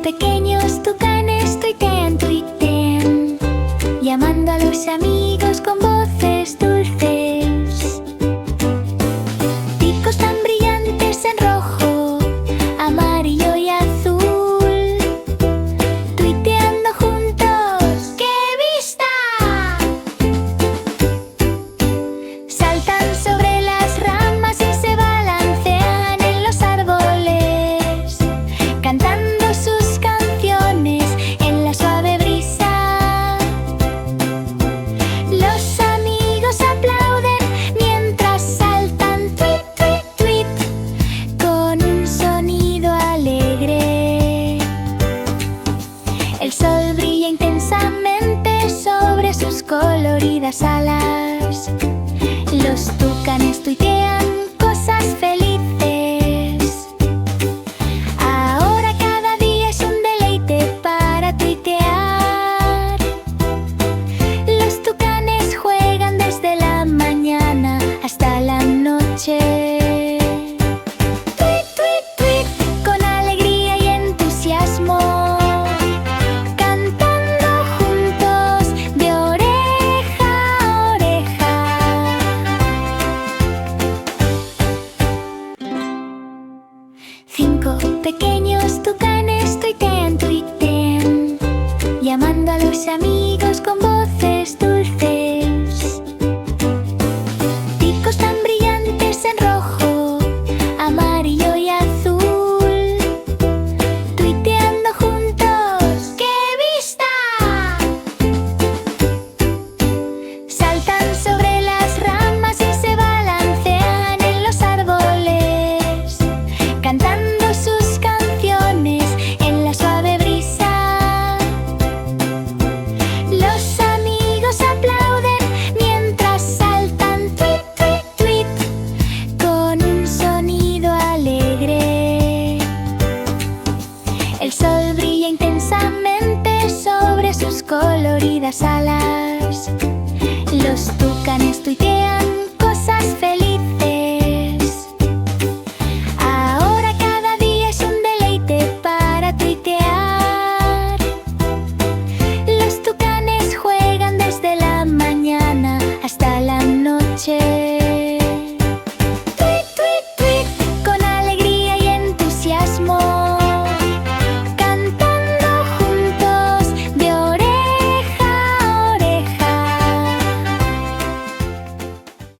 pequeños tucanes tuitean, tuitean, llamando a los amigos con voces dulces. Picos tan brillantes en rojo, amarillo y azul, tuiteando juntos. ¡Qué vista! Saltan sobre las ramas y se balancean en los árboles, cantando sus canciones en la suave brisa. Los amigos aplauden mientras saltan, tweet, tweet, tweet, con un sonido alegre. El sol brilla intensamente sobre sus coloridas alas. Los tucanes tuitean cosas felices. Ahora cada día es un deleite para tuitear. Los tucanes juegan desde la mañana hasta la noche. Tweet, tweet, tweet, con alegría y entusiasmo, cantando juntos de oreja a oreja. 5 pequeños tucanes tuitean, tuitean, llamando a los amigos con voces dulces. Picos tan brillantes en rojo, amarillo y azul, tuiteando juntos. ¡Qué vista! Saltan sobre las ramas y se balancean en los árboles, cantando sus canciones en la suave brisa. Los amigos aplauden mientras saltan, tweet, tweet, tweet, con un sonido alegre. El sol brilla intensamente sobre sus coloridas alas. Los tucanes tuitean cosas felices.